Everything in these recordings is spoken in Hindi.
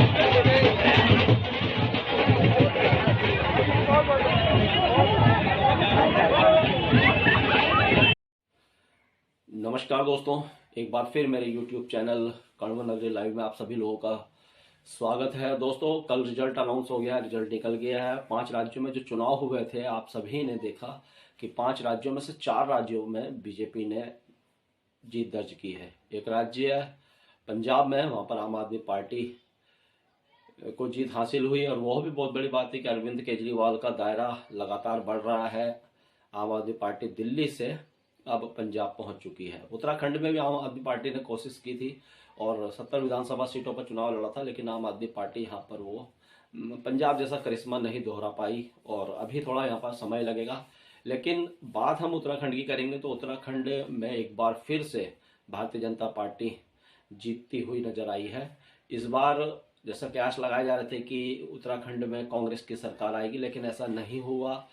नमस्कार दोस्तों, एक बार फिर मेरे YouTube चैनल कण्व नगरी लाइव में आप सभी लोगों का स्वागत है। दोस्तों, कल रिजल्ट अनाउंस हो गया, रिजल्ट निकल गया है। 5 राज्यों में जो चुनाव हुए थे, आप सभी ने देखा कि 5 राज्यों में से 4 राज्यों में बीजेपी ने जीत दर्ज की है। एक राज्य है पंजाब में, वहां पर आम आदमी पार्टी को जीत हासिल हुई और वह भी बहुत बड़ी बात है कि अरविंद केजरीवाल का दायरा लगातार बढ़ रहा है। आम आदमी पार्टी दिल्ली से अब पंजाब पहुंच चुकी है। उत्तराखंड में भी आम आदमी पार्टी ने कोशिश की थी और 70 विधानसभा सीटों पर चुनाव लड़ा था, लेकिन आम आदमी पार्टी यहाँ पर वो पंजाब जैसा करिश्मा नहीं दोहरा पाई और अभी थोड़ा यहाँ पर समय लगेगा। लेकिन बात हम उत्तराखंड की करेंगे तो उत्तराखंड में एक बार फिर से भारतीय जनता पार्टी जीतती हुई नजर आई है। इस बार जैसा कयास लगाए जा रहे थे कि उत्तराखंड में कांग्रेस की सरकार आएगी, लेकिन ऐसा नहीं हुआ।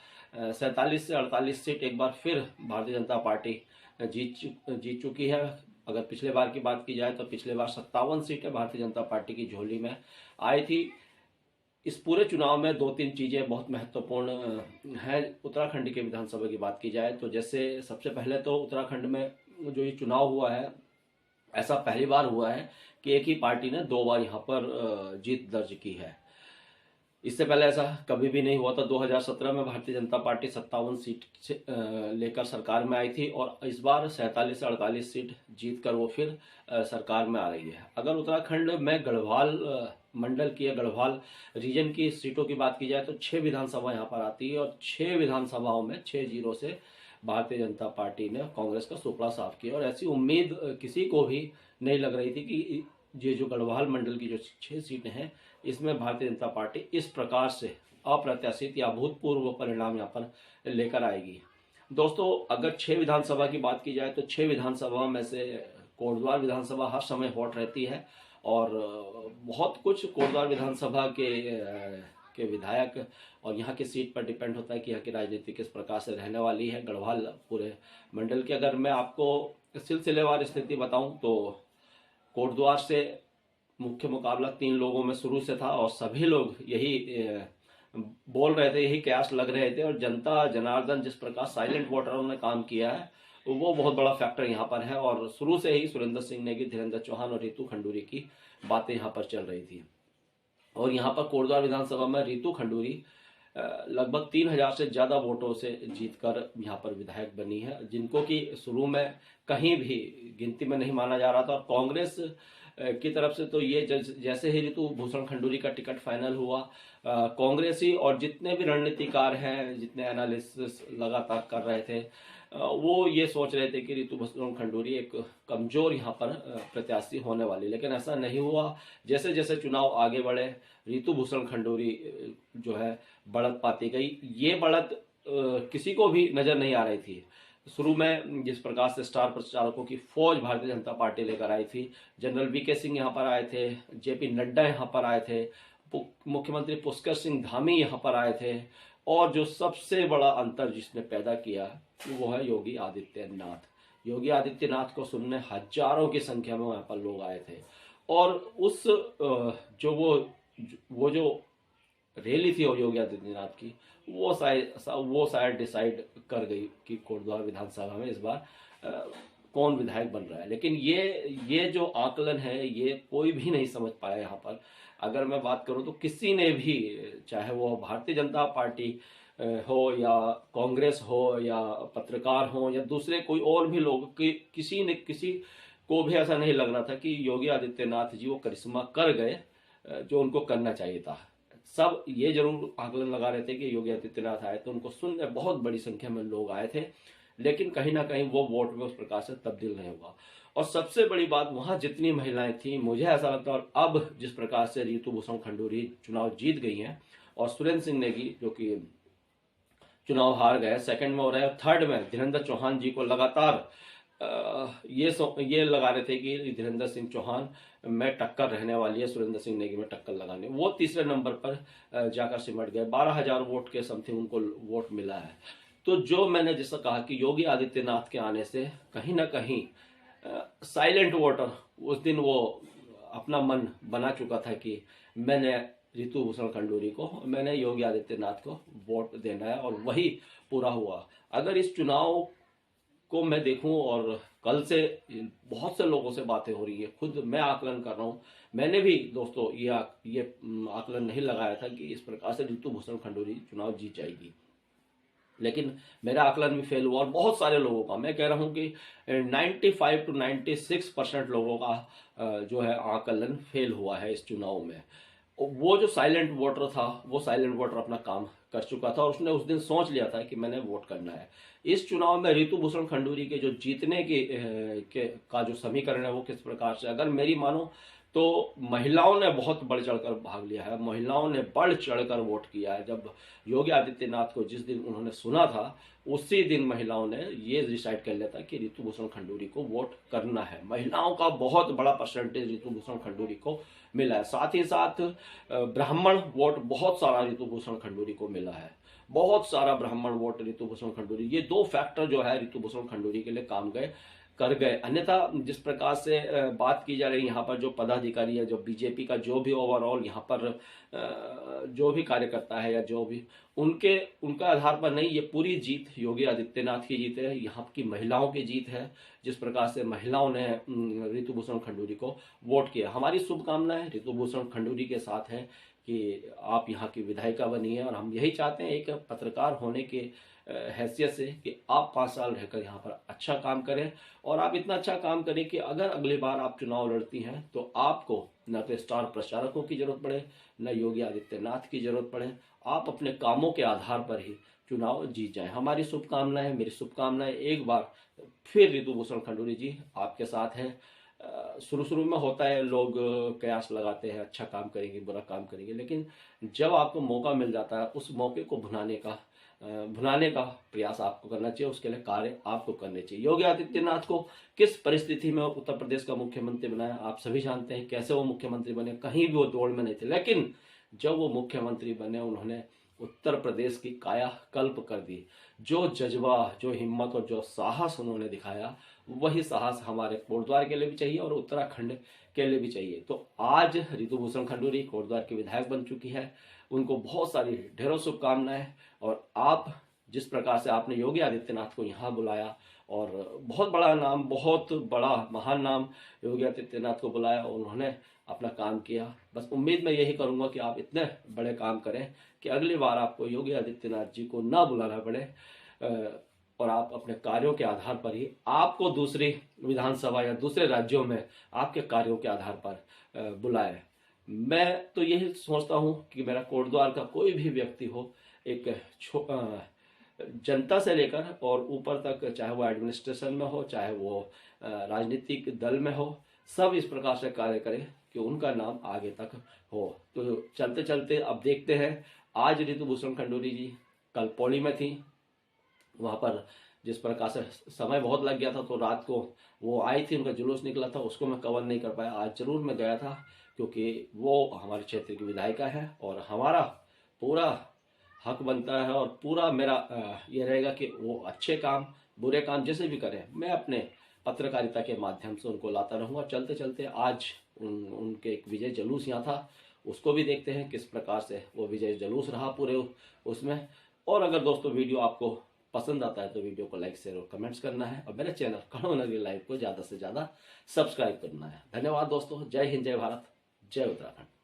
47 से 48 सीट एक बार फिर भारतीय जनता पार्टी जीत चुकी है। अगर पिछले बार की बात की जाए तो पिछले बार 57 सीटें भारतीय जनता पार्टी की झोली में आई थी। इस पूरे चुनाव में 2-3 चीजें बहुत महत्वपूर्ण हैं। उत्तराखंड के विधानसभा की बात की जाए तो जैसे सबसे पहले तो उत्तराखंड में जो ये चुनाव हुआ है, ऐसा पहली बार हुआ है कि एक ही पार्टी ने 2 बार यहाँ पर जीत दर्ज की है। इससे पहले ऐसा कभी भी नहीं हुआ था। 2017 में भारतीय जनता पार्टी 57 सीट लेकर सरकार में आई थी और इस बार 47 से 48 सीट जीतकर वो फिर सरकार में आ रही है। अगर उत्तराखंड में गढ़वाल मंडल की या गढ़वाल रीजन की सीटों की बात की जाए तो 6 विधानसभा यहाँ पर आती है और 6 विधानसभाओं में 6-0 से भारतीय जनता पार्टी ने कांग्रेस का सुपड़ा साफ किया और ऐसी उम्मीद किसी को भी नहीं लग रही थी कि ये जो गढ़वाल मंडल की जो 6 सीटें हैं, इसमें भारतीय जनता पार्टी इस प्रकार से अप्रत्याशित या भूतपूर्व परिणाम यहाँ पर लेकर आएगी। दोस्तों, अगर 6 विधानसभा की बात की जाए तो 6 विधानसभा में से कोटद्वार विधानसभा हर समय हॉट रहती है और बहुत कुछ कोटद्वार विधानसभा के विधायक और यहाँ की सीट पर डिपेंड होता है कि यहाँ की राजनीति किस प्रकार से रहने वाली है। गढ़वाल पूरे मंडल की अगर मैं आपको सिलसिलेवार स्थिति बताऊं तो कोटद्वार से मुख्य मुकाबला 3 लोगों में शुरू से था और सभी लोग यही बोल रहे थे, यही कयास लग रहे थे और जनता जनार्दन जिस प्रकार साइलेंट वोटरों ने काम किया है वो बहुत बड़ा फैक्टर यहाँ पर है। और शुरू से ही सुरेंद्र सिंह नेगी, धीरेन्द्र चौहान और रितु खंडूरी की बातें यहाँ पर चल रही थी। और यहाँ पर कोटद्वार विधानसभा में रितु खंडूरी लगभग 3000 से ज्यादा वोटों से जीतकर यहाँ पर विधायक बनी है, जिनको कि शुरू में कहीं भी गिनती में नहीं माना जा रहा था। और कांग्रेस की तरफ से तो ये जैसे ही रितु भूषण खंडूरी का टिकट फाइनल हुआ, कांग्रेसी और जितने भी रणनीतिकार हैं, जितने एनालिसिस लगातार कर रहे थे, वो ये सोच रहे थे कि रितु भूषण खंडूरी एक कमजोर यहाँ पर प्रत्याशी होने वाली, लेकिन ऐसा नहीं हुआ। जैसे जैसे चुनाव आगे बढ़े, रितु भूषण खंडूरी जो है बढ़त पाती गई। ये बढ़त किसी को भी नजर नहीं आ रही थी। शुरू में जिस प्रकार से स्टार प्रचारकों की फौज भारतीय जनता पार्टी लेकर आई थी, जनरल वीके सिंह यहाँ पर आए थे, जेपी नड्डा यहाँ पर आए थे, मुख्यमंत्री पुष्कर सिंह धामी यहाँ पर आए थे और जो सबसे बड़ा अंतर जिसने पैदा किया वो है योगी आदित्यनाथ। योगी आदित्यनाथ को सुनने हजारों की संख्या में वहां पर लोग आए थे और उस जो वो जो रैली थी और योगी आदित्यनाथ की, वो शायद डिसाइड कर गई कि कोटद्वार विधानसभा में इस बार कौन विधायक बन रहा है। लेकिन ये जो आकलन है ये कोई भी नहीं समझ पाया यहाँ पर। अगर मैं बात करूं तो किसी ने भी, चाहे वो भारतीय जनता पार्टी हो या कांग्रेस हो या पत्रकार हो या दूसरे कोई और भी लोग, किसी को भी ऐसा नहीं लग रहा था कि योगी आदित्यनाथ जी वो करिश्मा कर गए जो उनको करना चाहिए था। सब ये जरूर आकलन लगा रहे थे कि योगी आदित्यनाथ आए तो उनको सुनने बहुत बड़ी संख्या में लोग आए थे, लेकिन कहीं ना कहीं वो वोट में उस प्रकार से तब्दील नहीं हुआ। और सबसे बड़ी बात, वहां जितनी महिलाएं थी, मुझे ऐसा लगता है, और अब जिस प्रकार से रितु भूषण खंडूरी चुनाव जीत गई हैं और सुरेंद्र सिंह नेगी जो कि चुनाव हार गए, सेकंड में हो रहे हैं, थर्ड में धीरेन्द्र चौहान जी को लगातार ये लगा रहे थे कि धीरेन्द्र सिंह चौहान में टक्कर रहने वाली है, सुरेंद्र सिंह नेगी में टक्कर लगाने, वो तीसरे नंबर पर जाकर सिमट गए। 12,000 वोट के समथिंग उनको वोट मिला है। तो जो मैंने जैसा कहा कि योगी आदित्यनाथ के आने से कहीं ना कहीं साइलेंट वोटर, उस दिन वो अपना मन बना चुका था कि मैंने रितु भूषण खंडूरी को, मैंने योगी आदित्यनाथ को वोट देना है, और वही पूरा हुआ। अगर इस चुनाव को मैं देखूं, और कल से बहुत से लोगों से बातें हो रही है, खुद मैं आकलन कर रहा हूं, मैंने भी दोस्तों ये आकलन नहीं लगाया था कि इस प्रकार से रितु भूषण खंडूरी चुनाव जीत जाएगी, लेकिन मेरा आकलन भी फेल हुआ। और बहुत सारे लोगों का, मैं कह रहा हूं कि 95 to 96% लोगों का जो है आकलन फेल हुआ है इस चुनाव में। वो जो साइलेंट वोटर था, वो साइलेंट वोटर अपना काम कर चुका था, और उसने उस दिन सोच लिया था कि मैंने वोट करना है। इस चुनाव में रितु भूषण खंडूरी के जो जीतने का जो समीकरण है वो किस प्रकार से, अगर मेरी मानो तो महिलाओं ने बहुत बढ़ चढ़कर भाग लिया है, महिलाओं ने बढ़ चढ़कर वोट किया है। जब योगी आदित्यनाथ को जिस दिन उन्होंने सुना था, उसी दिन महिलाओं ने ये डिसाइड कर लिया था कि रितु भूषण खंडूरी को वोट करना है। महिलाओं का बहुत बड़ा परसेंटेज रितु भूषण खंडूरी को मिला है। साथ ही साथ ब्राह्मण वोट बहुत सारा रितु भूषण खंडूरी को मिला है, बहुत सारा ब्राह्मण वोट रितु भूषण खंडूरी। ये दो फैक्टर जो है रितु भूषण खंडूरी के लिए काम कर गए। अन्यथा जिस प्रकार से बात की जा रही है, यहाँ पर जो पदाधिकारी है, जो बीजेपी का जो भी ओवरऑल यहाँ पर जो भी कार्यकर्ता है या जो भी उनका आधार पर नहीं, ये पूरी जीत योगी आदित्यनाथ की जीत है, यहाँ की महिलाओं की जीत है। जिस प्रकार से महिलाओं ने रितु भूषण खंडूरी को वोट किया, हमारी शुभकामनाएं रितु भूषण खंडूरी के साथ है कि आप यहाँ की विधायिका बनी है, और हम यही चाहते हैं एक पत्रकार होने के हैसियत से कि आप 5 साल रहकर यहाँ पर अच्छा काम करें, और आप इतना अच्छा काम करें कि अगर अगली बार आप चुनाव लड़ती हैं तो आपको न तो स्टार प्रचारकों की जरूरत पड़े, न योगी आदित्यनाथ की जरूरत पड़े, आप अपने कामों के आधार पर ही चुनाव जीत जाएं। हमारी शुभकामनाएं, मेरी शुभकामनाएं एक बार फिर रितु भूषण खंडूरी जी आपके साथ हैं। शुरू में होता है, लोग कयास लगाते हैं अच्छा काम करेंगे, बुरा काम करेंगे, लेकिन जब आपको मौका मिल जाता है, उस मौके को भुनाने का प्रयास आपको करना चाहिए, उसके लिए कार्य आपको करने चाहिए। योगी आदित्यनाथ को किस परिस्थिति में उत्तर प्रदेश का मुख्यमंत्री बनाया आप सभी जानते हैं, कैसे वो मुख्यमंत्री बने, कहीं भी वो दौड़ में नहीं थे, लेकिन जब वो मुख्यमंत्री बने उन्होंने उत्तर प्रदेश की काया कल्प कर दी। जो जज्बा, जो हिम्मत और जो साहस उन्होंने दिखाया, वही साहस हमारे कोटद्वार के लिए भी चाहिए और उत्तराखंड के लिए भी चाहिए। तो आज रितु भूषण खंडूरी कोटद्वार की विधायक बन चुकी है, उनको बहुत सारी ढेरों शुभकामनाएं। और आप जिस प्रकार से आपने योगी आदित्यनाथ को यहाँ बुलाया, और बहुत बड़ा नाम, बहुत बड़ा महान नाम योगी आदित्यनाथ को बुलाया, उन्होंने अपना काम किया। बस उम्मीद मैं यही करूंगा कि आप इतने बड़े काम करें कि अगली बार आपको योगी आदित्यनाथ जी को ना बुलाना पड़े, और आप अपने कार्यों के आधार पर ही आपको दूसरी विधानसभा या दूसरे राज्यों में आपके कार्यों के आधार पर बुलाए। मैं तो यही सोचता हूं कि मेरा कोटद्वार का कोई भी व्यक्ति हो, एक जनता से लेकर और ऊपर तक, चाहे वो एडमिनिस्ट्रेशन में हो, चाहे वो राजनीतिक दल में हो, सब इस प्रकार से कार्य करें कि उनका नाम आगे तक हो। तो चलते चलते अब देखते हैं, आज रितु भूषण खंडूरी जी कल पौड़ी में थी, वहां पर जिस प्रकार से समय बहुत लग गया था, तो रात को वो आई थी, उनका जुलूस निकला था, उसको मैं कवर नहीं कर पाया। आज जरूर मैं गया था, क्योंकि वो हमारे क्षेत्र की विधायिका है, और हमारा पूरा हक बनता है, और पूरा मेरा ये रहेगा कि वो अच्छे काम, बुरे काम जैसे भी करें, मैं अपने पत्रकारिता के माध्यम से उनको लाता रहूँगा। चलते चलते आज उनके एक विजय जुलूस यहाँ था, उसको भी देखते हैं किस प्रकार से वो विजय जुलूस रहा पूरे उसमें। और अगर दोस्तों वीडियो आपको पसंद आता है तो वीडियो को लाइक, शेयर और कमेंट्स करना है, और मेरे चैनल कणव नगरी लाइव को ज़्यादा से ज़्यादा सब्सक्राइब करना है। धन्यवाद दोस्तों। जय हिंद, जय भारत, जय उत्तराखंड।